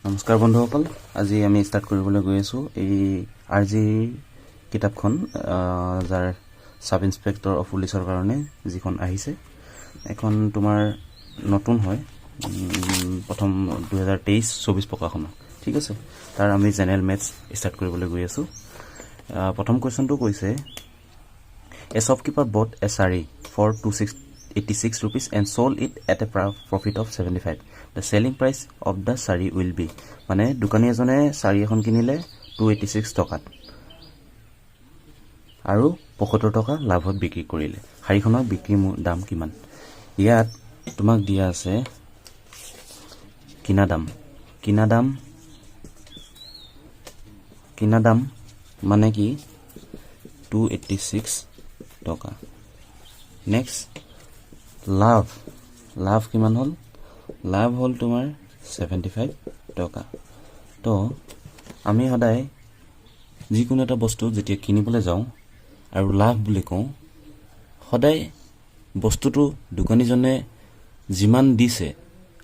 নমস্কাৰ বন্ধুসকল, আজি আমি ষ্টাৰ্ট কৰিবলৈ গৈ আছোঁ এই আৰজি কিতাপখন, যাৰ সাব ইন্সপেক্টৰ অফ পুলিচৰ কাৰণে যিখন আহিছে। এখন তোমাৰ নতুন হয়, প্ৰথম 2023-24 প্ৰকাশন। ঠিক আছে, তাৰ আমি জেনেৰেল মেথছ ষ্টাৰ্ট কৰিবলৈ গৈ আছোঁ। প্ৰথম কুৱেশ্যনটো কৈছে, এ শ্বপকিপাৰ বট এ শাৰী for 286 rupees and sold it at a profit of 75. The selling price of the শাৰী will be, মানে দোকানী এজনে শাৰী এখন কিনিলে 286 টকাত আৰু 75 টকা লাভত বিক্ৰী কৰিলে। শাৰীখনৰ বিক্ৰী দাম কিমান? ইয়াত তোমাক দিয়া আছে কিনা দাম মানে কি 286 টকা। নেক্সট লাভ কিমান হ'ল? লাভ হ'ল তোমাৰ 75 টকা। তো আমি সদায় যিকোনো এটা বস্তু যেতিয়া কিনিবলৈ যাওঁ আৰু লাভ বুলি কওঁ, সদায় বস্তুটো দোকানীজনে যিমান দিছে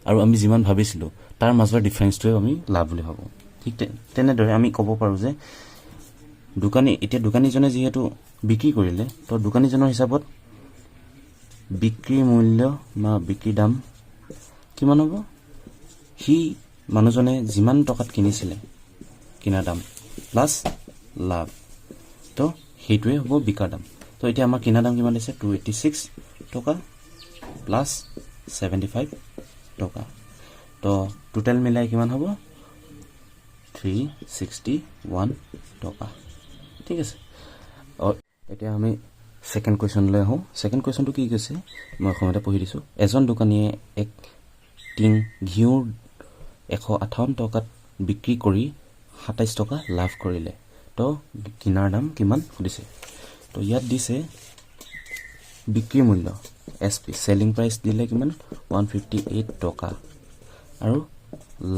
আৰু আমি যিমান ভাবিছিলোঁ তাৰ মাজৰ ডিফাৰেঞ্চটোৱে আমি লাভ বুলি ভাবোঁ। ঠিক তেনেদৰে আমি ক'ব পাৰোঁ যে দোকানীজনে যিহেতু বিক্ৰী কৰিলে, তো দোকানীজনৰ হিচাপত বিক্ৰী মূল্য বা বিক্ৰী দাম কিমান হ'ব? সি মানুহজনে যিমান টকাত কিনিছিলে কিনা দাম প্লাছ লাভ, তো সেইটোৱে হ'ব বিকাৰ দাম। তো এতিয়া আমাৰ কিনা দাম কিমান দিছে? 286 টকা প্লাছ 75 টকা। তো টোটেল মিলাই কিমান হ'ব? 361 টকা। ঠিক আছে, এতিয়া আমি ছেকেণ্ড কুৱেশ্যনলৈ আহোঁ। ছেকেণ্ড কুৱেশ্যনটো কি কৈছে মই অসমতে পঢ়ি দিছোঁ। এজন দোকানীয়ে এক টিং ঘিউৰ 158 টকাত বিক্ৰী কৰি 27 টকা লাভ কৰিলে। তো কিনাৰ দাম কিমান সুধিছে। তো ইয়াত দিছে বিক্ৰী মূল্য SP, চেলিং প্ৰাইচ দিলে কিমান? 158 টকা আৰু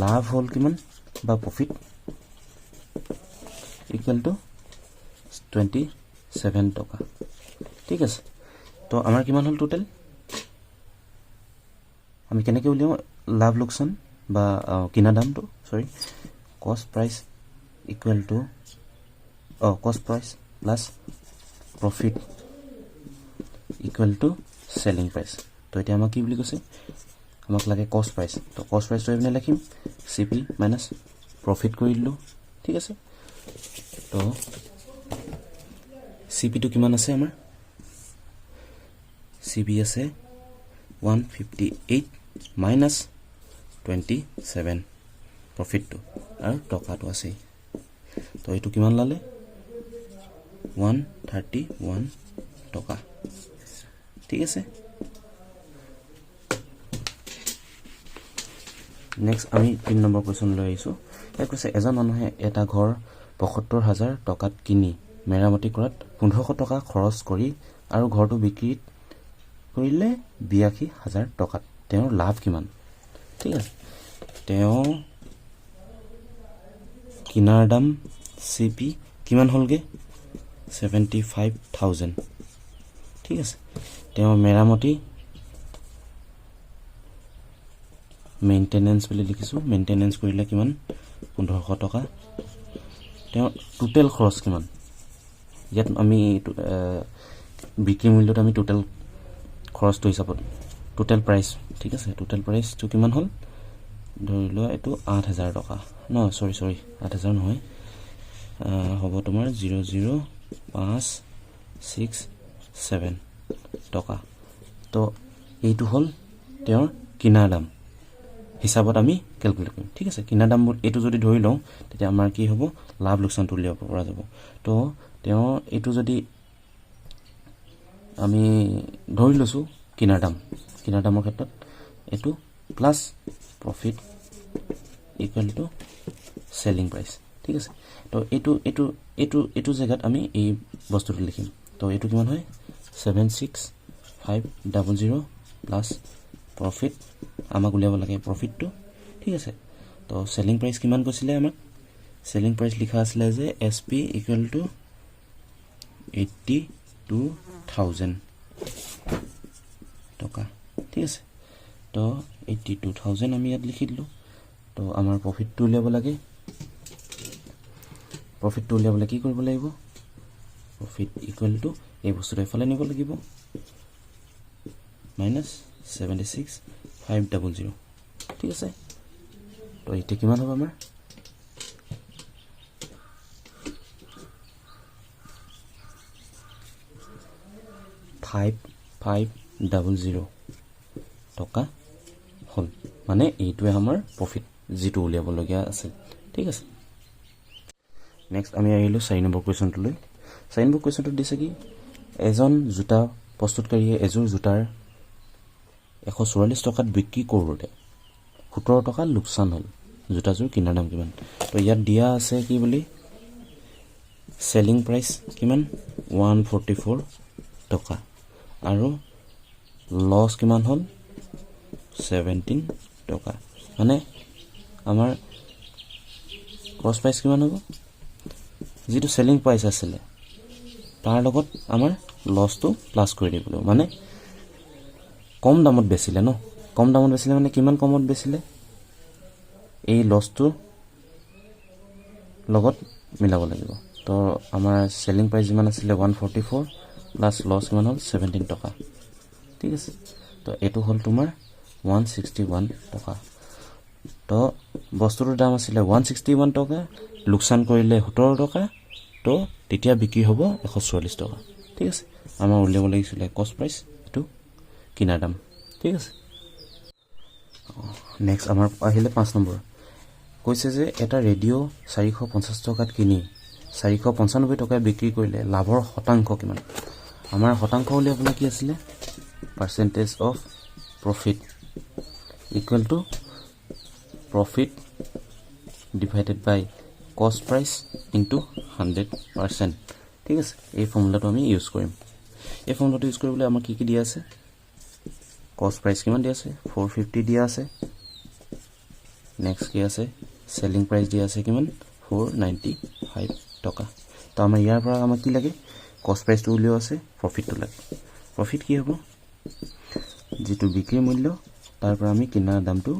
লাভ হ'ল কিমান বা প্ৰফিট ইকুৱেল টু 27 টকা। ঠিক আছে, তো আমাৰ কিমান হ'ল টোটেল? আমি কেনেকৈ উলিয়াওঁ লাভ লোকচান বা কিনা দামটো? কষ্ট প্ৰাইচ ইকুৱেল টু কষ্ট price plus profit equal to selling price. তো এতিয়া আমাক কি বুলি কৈছে? আমাক লাগে কষ্ট প্ৰাইচ। তো কষ্ট প্ৰাইচটো এইপিনে লিখিম, CP মাইনাছ প্ৰফিট কৰি দিলোঁ। ঠিক আছে, তো CPটো কিমান আছে আমাৰ? CP আছে 158 মাইনাছ 27 প্ৰফিটটো আৰু টকাটো আছেই। তো এইটো কিমান ল'লে? 131 টকা। ঠিক আছে, নেক্সট আমি 3 নম্বৰ কুৱেশ্যন লৈ আহিছোঁ। ইয়াত কৈছে, এজন মানুহে এটা ঘৰ 75,000 টকাত কিনি মেৰামতি কৰাত 1500 টকা খৰচ কৰি আৰু ঘৰটো বিক্ৰী কৰিলে 82,000 টকাত। তেওঁৰ লাভ কিমান? ঠিক আছে, তেওঁ কিনাৰ দাম CP কিমান হ'লগৈ? 75,000। ঠিক আছে, তেওঁ মেৰামতি মেইনটেনেঞ্চ বুলি লিখিছোঁ, মেইনটেনেঞ্চ কৰিলে কিমান? 1500 টকা। তেওঁ টোটেল খৰচ কিমান? ইয়াত আমি বিক্ৰী মূল্যত আমি টোটেল খৰচটো হিচাপত টোটেল প্ৰাইচ। ঠিক আছে, টোটেল প্ৰাইচটো কিমান হ'ল? ধৰি লোৱা এইটো 8,000 টকা। চৰি 8,000 নহয়, হ'ব তোমাৰ 00567 টকা। তো এইটো হ'ল তেওঁৰ কিনাৰ দাম হিচাপত আমি কেলকুলেট কৰিম। ঠিক আছে, কিনা দামবোৰ এইটো যদি ধৰি লওঁ তেতিয়া আমাৰ কি হ'ব? লাভ লোকচানটো উলিয়াব পৰা যাব। তো তেওঁ এইটো যদি আমি ধৰি লৈছোঁ কিনাৰ দামৰ ক্ষেত্ৰত এইটো plus profit equal to selling price. ঠিক আছে, তো এইটো জেগাত আমি এই বস্তুটো লিখিম। তো এইটো কিমান হয়? 76,500 প্লাছ প্ৰফিট, আমাক উলিয়াব লাগে প্ৰফিটটো। ঠিক আছে, তো চেলিং প্ৰাইচ কিমান কৈছিলে আমাক? চেলিং প্ৰাইচ লিখা আছিলে যে SP ইকুৱেল টু 82,000 টকা। ঠিক আছে, তো 82,000 আমি ইয়াত লিখি দিলোঁ। তো আমাৰ প্ৰফিটটো উলিয়াব লাগে প্ৰফিটটো উলিয়াবলৈ কি কৰিব লাগিব প্ৰফিট ইকুৱেল টু এই বস্তুটো এফালে নিব লাগিব -76,500 ঠিক আছে তো এতিয়া কিমান হ'ব আমাৰ 5,500 টকা হল মানে এইটোৱে আমাৰ প্ৰফিট যেটো উলিয়াব লগিয়া আছে ঠিক আছে নেক্সট আমি আহিলো 4 নম্বৰ কোৱেশ্চনটোলৈ 4 নম্বৰ কোৱেশ্চনটো দিছে কি এজন জোতা প্ৰস্তুতকাৰীয়ে এযোৰ জোতাৰ 144 টকাত বিক্ৰী কৰোঁতে 17 টকা লোকচান হল জোতাযোৰ কিনাৰ দাম কিমান তো ইয়াত দিয়া আছে কি বুলি সেলিং প্ৰাইস কিমান 144 টকা আৰু লস কিমান হল 17 টকা মানে আমাৰ কস্ট প্ৰাইস কিমান হ'ব যেটো সেলিং প্ৰাইস আছিল তাৰ লগত আমাৰ লসটো প্লাস কৰি দিব লাগিব মানে কম দামত বেচিলে ন কম দামত বেচিলে মানে কিমান কমত বেচিলে এই লসটো লগত মিলাব লাগিব তো আমাৰ সেলিং প্ৰাইস যিমান আছিল 144 প্লাস লস কিমান হল 17 টকা ঠিক আছে তো এটো হল তোমাৰ 161 টকা তো বস্তুৰ দাম আছিল 161 টকা লোকসান কৰিলে 17 টকা তো তেতিয়া বিক্ৰী হ'ব 144 টকা ঠিক আছে আমাৰ উলিয়াব লাগিছিল কস্ট প্ৰাইস এটো কিনাৰ দাম ঠিক আছে নেক্সট আমাৰ আহিলে 5 নম্বৰ কৈছে যে এটা ৰেডিও 450 টকাত কিনি 495 টকা বিক্ৰী কৰিলে লাভৰ শতাংশ কিমান আমাৰ শতাংশ উলিয়াবলৈ কি আছিল percentage of profit equal to profit divided by cost price into 100% ঠিক আছে এই ফৰ্মুলাটো আমি ইউজ কৰিম এই ফৰ্মুলাটো ইউজ কৰিবলৈ আমাৰ কি কি দিয়া আছে cost price কিমান দিয়া আছে 450 দিয়া আছে নেক্সট কি আছে selling price দিয়া আছে কিমান 495 টকা তো আমাৰ ইয়াৰ পৰা আমাক কি লাগে cost price টো উলিও আছে profit টো লাগে profit কি হ'ব যেটো বিক্ৰী মূল্য তাৰ পৰা আমি কিনাৰ দামটো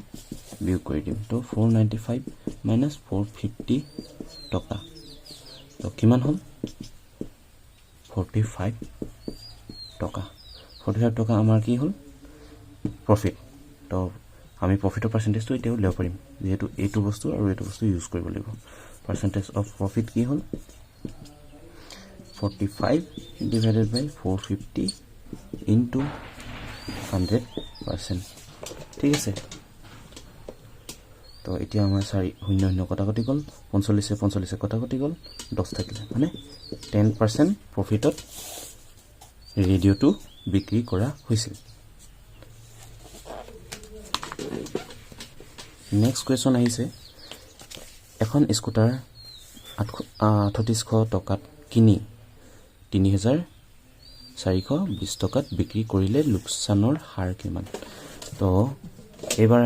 বিয়োগ কৰি দিম তো 495 minus 450 টকা তো কিমান হল 45 টকা 45 টকা আমাৰ কি হল প্ৰফিট তো আমি প্ৰফিটৰ পাৰ্চেন্টেজটো এতিয়া উলিয়াব পাৰিম যেহেতু এইটো বস্তু আৰু এইটো বস্তু ইউজ কৰিব লাগিব পাৰ্চেন্টেজ অফ প্ৰফিট কি হল 45 divided by 450 into 100% ঠিক আছে তো এতিয়া আমাৰ 4 কটা কটি গল 45 কটা কটি গল 10 থাকিলে মানে 10% প্ৰফিটত ৰেডিওটো বিক্ৰী কৰা হৈছিল নেক্সট কোৱেশ্চন আহিছে এখন স্কুটাৰ 3800 টকাত কিনি 3420 টকাত বিক্ৰী কৰিলে লোকসানৰ হাৰ কিমান তো এবাৰ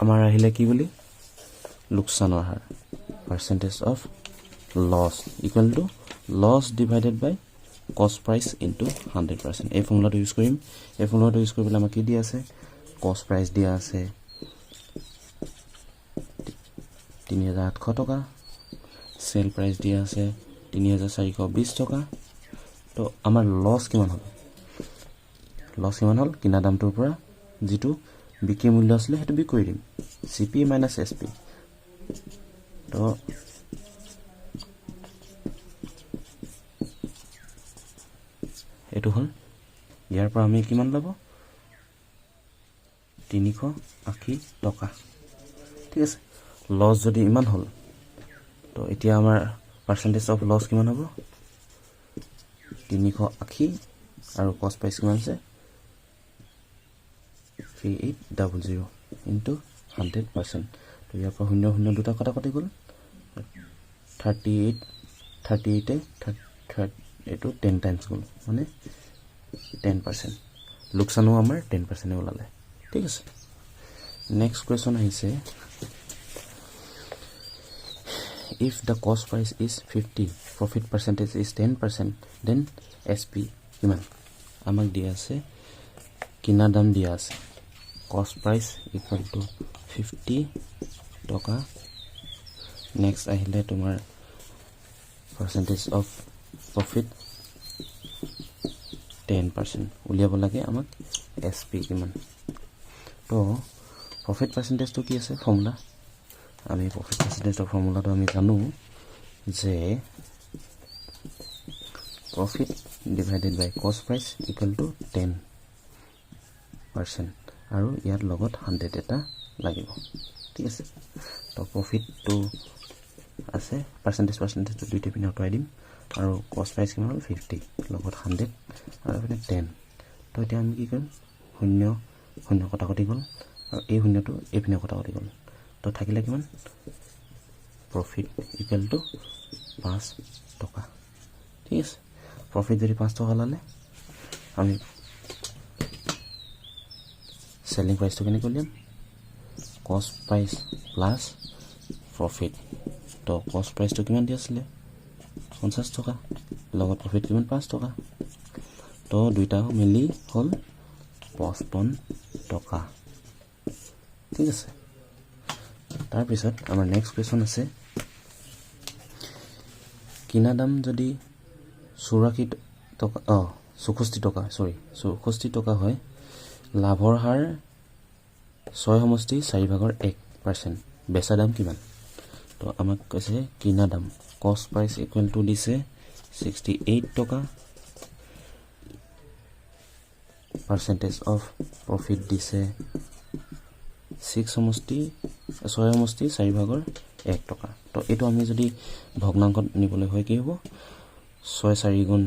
আমাৰ আহিলে কি বুলি লোকসানৰ হাৰ percentage of loss equal to loss divided by cost price into 100% এই ফৰ্মুলাটো ইউজ কৰিম এই ফৰ্মুলাটো ইউজ কৰিবলৈ আমাক কি দিয়া আছে কস্ট প্ৰাইস দিয়া আছে 3800 টকা সেল প্ৰাইস দিয়া আছে 3420 টকা তো আমাৰ লস কিমান হল কিনা দামটোৰ পৰা যেটো বিক্ৰী মূল্য আছিল হেতু বি কৰি দিম সিপি মাইনাস এসপি তো এটো হল ইয়াৰ পৰা আমি কিমান লব 380 টকা ঠিক আছে লস যদি ইমান হল তো এতিয়া আমাৰ পাৰ্চেন্টেজ অফ লস কিমান হ'ব 380 আৰু কস্ট প্ৰাইস কিমান আছে 3800 into 100% তো ইয়াৰ পৰা 0 দুটা কটা কটি গল 38 এটো 10 টাইমছ গল মানে 10% লোকসানো আমাৰ 10% ওলালে ঠিক আছে নেক্সট কোৱেশ্চন আহিছে if the cost price is 50 profit percentage is 10% then SP কিমান আমাক দিয়া আছে কিনা দাম দিয়া আছে cost price equal to 50 টকা নেক্সট আহিলে তোমাৰ পাৰ্চেণ্টেজ অফ প্ৰফিট 10% উলিয়াব লাগে আমাক SP কিমান তো প্ৰফিট পাৰ্চেণ্টেজটো কি আছে ফৰ্মুলা আমি প্ৰফিট পাৰ্চেণ্টেজৰ ফৰ্মুলাটো আমি জানো যে প্ৰফিট ডিভাইডেড বাই কষ্ট প্ৰাইচ ইকুৱেল টু 10% আৰু ইয়াৰ লগত 100 এটা লাগিব ঠিক আছে তো প্ৰফিটটো আছে পাৰ্চেণ্টেজটো দুইটা পিনে আঁতৰাই দিম আৰু কষ্ট প্ৰাইচ কিমান হ'ল 50 লগত 100 আৰু এপিনে 10 তো এতিয়া আমি কি কৰিম শূন্য কটাকটি গ'ল আৰু এই শূন্যটো এইপিনে কটাকটি গ'ল তো থাকিলে কিমান প্ৰফিট ইকুৱেল টু 5 টকা ঠিক আছে প্ৰফিট যদি 5 টকা লালে আমি সেলিং প্ৰাইচটো কেনেকৈ উলিয়াম কষ্ট প্ৰাইচ প্লাছ প্ৰফিট তো কষ্ট প্ৰাইচটো কিমান দি আছিলে 50 টকা লগত প্ৰফিট কিমান 5 টকা তো দুইটা মিলি হ'ল 55 টকা ঠিক আছে তাৰপিছত আমাৰ নেক্সট কুৱেশ্যন আছে কিনা দাম যদি 64 টকা 64 টকা হয় লাভৰ হাৰ 6/4 বেচা দাম কিমান তো আমাক কৈছে কিনা দাম কষ্ট প্ৰাইচ ইকুৱেল টু দিছে 68 টকা পাৰ্চেণ্টেজ অফ প্ৰফিট দিছে 6/4 টকা তো এইটো আমি যদি ভগ্নাংকত নিবলৈ হয় কি হ'ব 6 গুণ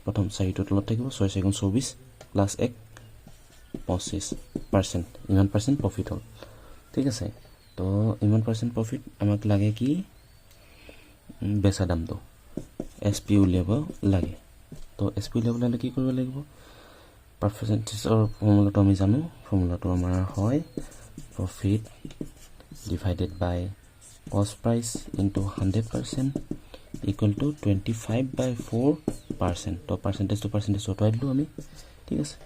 প্ৰথম 4টো তলত থাকিব 6 গুণ 24 প্লাছ 1 25% ইমান পাৰ্চেণ্ট প্ৰফিট হ'ল ঠিক আছে তো ইমান পাৰ্চেণ্ট প্ৰফিট আমাক লাগে কি বেচা দামটো SP উলিয়াব লাগে তো SP উলিয়াবলৈ হ'লে কি কৰিব লাগিব পাৰ্চেণ্টেজৰ ফৰ্মুলাটো আমি জানো ফৰ্মুলাটো আমাৰ হয় প্ৰফিট ডিভাইডেড বাই কষ্ট প্ৰাইচ ইনটু 100% ইকুৱেল টু 25/4% তো পাৰ্চেণ্টেজ আঁতৰাই দিলোঁ আমি ঠিক আছে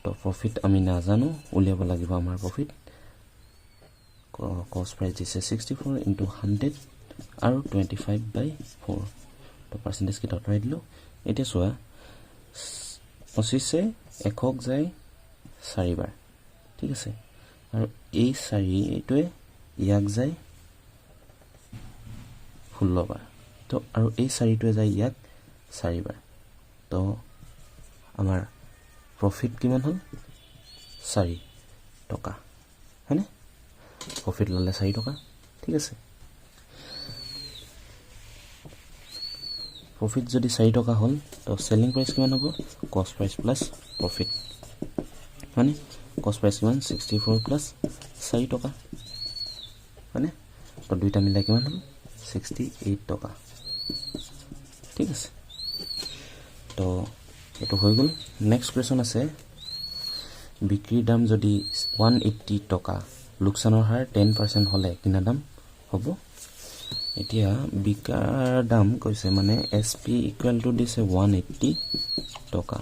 তো প্ৰফিট আমি নাজানো উলিয়াব লাগিব আমাৰ প্ৰফিট কষ্ট প্ৰাইচ দিছে 64 ইনটু 100 আৰু 25/4 তো পাৰ্চেণ্টেজ কেইটা আঁতৰাই দিলোঁ এতিয়া চোৱা 25 100 যায় 4 বাৰ ঠিক আছে আৰু এই 4 এইটোৱে ইয়াক যায় 16 বাৰ তো আৰু এই 4টোৱে যায় ইয়াক 4 বাৰ তো আমাৰ প্ৰফিট কিমান হ'ল 4 টকা হয়নে প্ৰফিট ল'লে 4 টকা ঠিক আছে প্ৰফিট যদি 4 টকা হ'ল তো সেলিং প্ৰাইচ কিমান হ'ব কষ্ট প্ৰাইচ প্লাছ প্ৰফিট হয়নে কষ্ট প্ৰাইচ কিমান 64 প্লাছ 4 টকা হয়নে তো দুইটা মিলাই কিমান হ'ল 68 টকা ঠিক আছে তো এইটো হৈ গ'ল নেক্সট কুৱেশ্যন আছে বিক্ৰীৰ দাম যদি 180 টকা লোকচানৰ হাৰ 10% হ'লে কিনা দাম হ'ব এতিয়া বিকাৰ দাম কৈছে মানে SP ইকুৱেল টু দিছে 180 টকা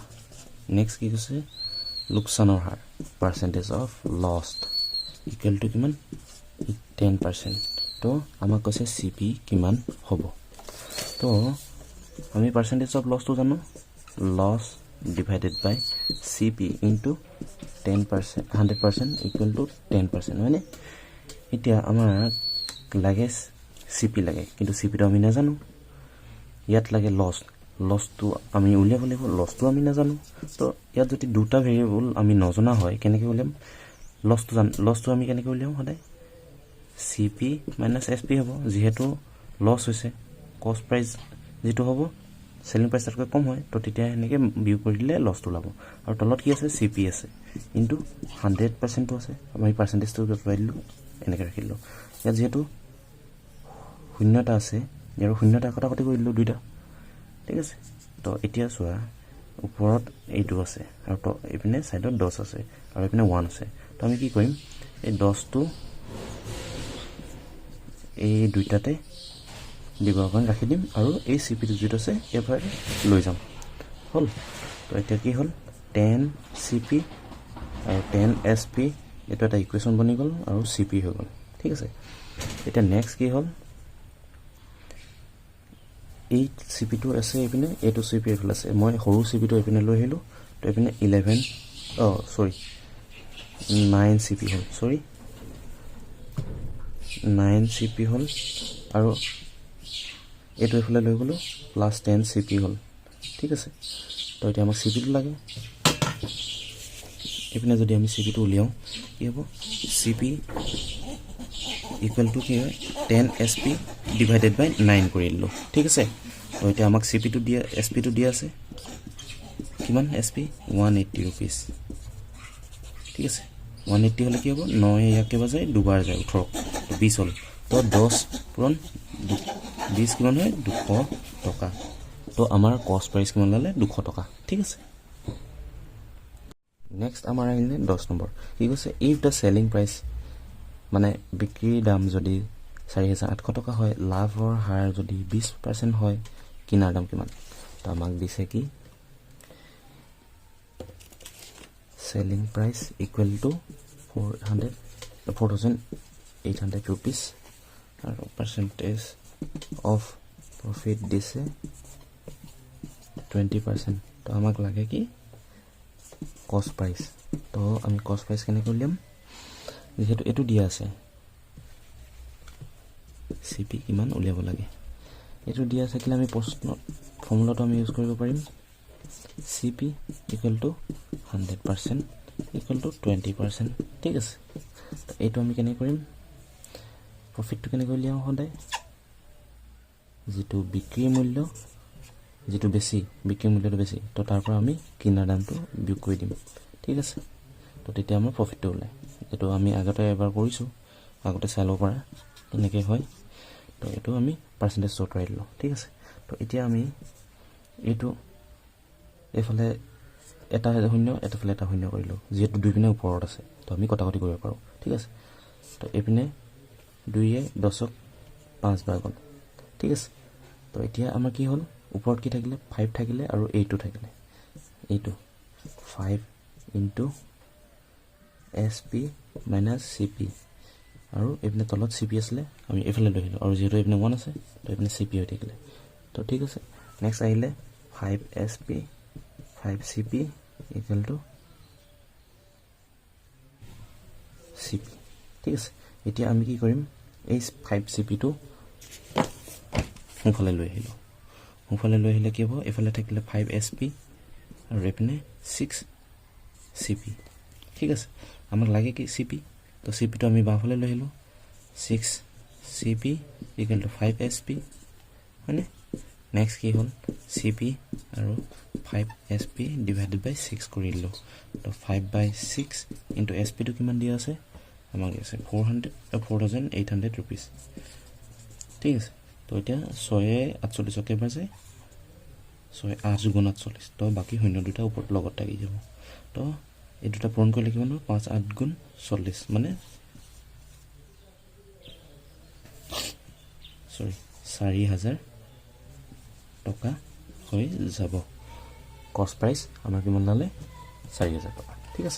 নেক্সট কি কৈছে লোকচানৰ হাৰ percentage of lost equal to কিমান 10% তো আমাক কৈছে CP কিমান হ'ব তো আমি পাৰ্চেণ্টেজ অফ লছটো জানো loss divided by CP into 10% 100% equal to 10% হয়নে এতিয়া আমাক লাগে CP লাগে কিন্তু CPটো আমি নাজানো ইয়াত লাগে লছটো আমি উলিয়াব লাগিব লছটো আমি নাজানো তো ইয়াত যদি দুটা ভেৰিয়েবল আমি নজনা হয় কেনেকৈ উলিয়াম লছটো আমি কেনেকৈ উলিয়াম সদায় CP - SP হ'ব যেহেতু লছ হৈছে কষ্ট প্ৰাইচ যেটো হ'ব সেলিং প্ৰাইচ তাতকৈ কম হয় তো তেতিয়া এনেকৈ বিয়োগ কৰি দিলে লছটো ওলাব আৰু তলত কি আছে CP আছে ইনটু 100%টো আছে আমি পাৰ্চেণ্টেজটো আঁতৰাই দিলোঁ এনেকৈ ৰাখিলোঁ ইয়াত যেহেতু শূন্যটা আছে আৰু শূন্যটা কটাকটি কৰি দিলোঁ দুইটা ঠিক আছে তো এতিয়া চোৱা ওপৰত এইটো আছে আৰু তো এইপিনে সাইডত 10 আছে আৰু এইপিনে 1 আছে তো আমি কি কৰিম এই 10টো এই দুইটাতে দিবৰ কাৰণে ৰাখি দিম আৰু এই CPটো যেটো আছে এবাৰ লৈ যাম হ'ল তো এতিয়া কি হ'ল 10 CP আৰু 10 SP এটা ইকুৱেশ্যন বনি গ'ল আৰু CP হৈ গ'ল ঠিক আছে। এতিয়া নেক্সট কি হ'ল, এই চিপিটো আছে এইপিনে, এইটো চিপি এইফালে আছে। মই সৰু চিপিটো এইপিনে লৈ আহিলোঁ, তো এইপিনে 9 চিপি হ'ল, 9 চিপি হ'ল, আৰু এইটো এইফালে লৈ গ'লোঁ প্লাছ 10 চিপি হ'ল, ঠিক আছে। তো এতিয়া আমাক চিপিটো লাগে। এইপিনে যদি আমি চিপিটো উলিয়াওঁ কি হ'ব, চিপি ইকুৱেল টু কি হয় 10 SP ডিভাইডেড বাই 9 কৰি দিলোঁ, ঠিক আছে। তো এতিয়া আমাক চিপিটো দিয়া SP দিয়া আছে কিমান, SP 180 ৰুপিজ, ঠিক আছে। 180 হ'লে কি হ'ব, 9 ইয়াকে বাজায় দুবাৰ যায় 18, তো 20 হ'ল। তো 10 পূৰণ 20 কিমান হয়, 200 টকা। তো আমাৰ কষ্ট প্ৰাইচ কিমান ল'লে, 200 টকা, ঠিক আছে। নেক্সট আমাৰ আহিলে 10 নম্বৰ, কি কৈছে, ইফ দ্য চেলিং প্ৰাইচ মানে বিক্ৰীৰ দাম যদি 4,800 টকা হয়, লাভৰ হাৰ যদি 20% হয়, কিনাৰ দাম কিমান। তো আমাক দিছে কি, selling price equal to 4,800 rupees, আৰু পাৰ্চেণ্টেজ অফ প্ৰফিট দিছে 20%। তো আমাক লাগে কি, কষ্ট প্ৰাইচ। তো আমি কষ্ট প্ৰাইচ কেনেকৈ উলিয়াম, যিহেতু এইটো দিয়া আছে চিপি কিমান উলিয়াব লাগে, এইটো দিয়া থাকিলে আমি প্ৰশ্নত ফৰ্মুলাটো আমি ইউজ কৰিব পাৰিম, চিপি ইকুৱেল টু 100% ইকুৱেল টু 20%, ঠিক আছে। তো এইটো আমি কেনেকৈ কৰিম, প্ৰফিটটো কেনেকৈ উলিয়াওঁ, সদায় যিটো বিক্ৰী মূল্য, যিটো বেছি বিক্ৰী মূল্যটো বেছি, তো তাৰ পৰা আমি কিনাৰ দামটো বিয়োগ কৰি দিম, ঠিক আছে। তো তেতিয়া আমাৰ প্ৰফিটটো ওলায়। এইটো আমি আগতে এবাৰ কৰিছোঁ, আগতে চাই ল'ব পৰা কেনেকৈ হয়। তো এইটো আমি পাৰ্চেণ্টেজ আঁতৰাই দিলোঁ, ঠিক আছে। তো এতিয়া আমি এইটো এইফালে এটা শূন্য, এটাফালে এটা শূন্য কৰিলোঁ, যিহেতু দুইপিনে ওপৰত আছে, তো আমি কটাকটি কৰিব পাৰোঁ, ঠিক আছে। তো এইপিনে 2য়ে 10ক 5 বাৰ গ'ল, ঠিক আছে। তো এতিয়া আমাৰ কি হ'ল, ওপৰত কি থাকিলে, 5 থাকিলে, আৰু এইটো থাকিলে, এইটো 5 ইনটু SP মাইনাছ CP, আৰু এইপিনে তলত CP আছিলে, আমি এইফালে লৈ আহিলোঁ, আৰু যিহেতু এইপিনে 1 আছে, তো এইপিনে CP হৈ থাকিলে, তো ঠিক আছে। নেক্সট আহিলে 5 SP 5 CP equal to CP, ঠিক আছে। এতিয়া আমি কি কৰিম, এই 5 CPটো সোঁফালে লৈ আহিলোঁ, সোঁফালে লৈ আহিলে কি হ'ব, এইফালে থাকিলে 5 SP, আৰু এইপিনে 6 CP, ঠিক আছে। আমাক লাগে কি, CP, তো CPটো আমি বাওঁফালে লৈ আহিলোঁ, 6 CP ইকুৱেল টু 5 SP, হয়নে। নেক্সট কি হ'ল, CP আৰু 5 SP ডিভাইডেড বাই 6 কৰি দিলোঁ, তো 5/6 ইনটু SPটো কিমান দিয়া আছে, আমাক দিয়া আছে 4,800 ৰুপিজ, ঠিক আছে। তো এতিয়া 6য়ে 48কে বাজায়, 6 8 গুণ 48, তো বাকী শূন্য দুটা ওপৰত লগত থাকি যাব। তো এই দুটা পূৰণ কৰিলে কিমান হ'ব, 5 8 গুণ 40, মানে 4,000 টকা হৈ যাব। কষ্ট প্ৰাইচ আমাৰ কিমান ল'লে, 4,000 টকা, ঠিক আছে।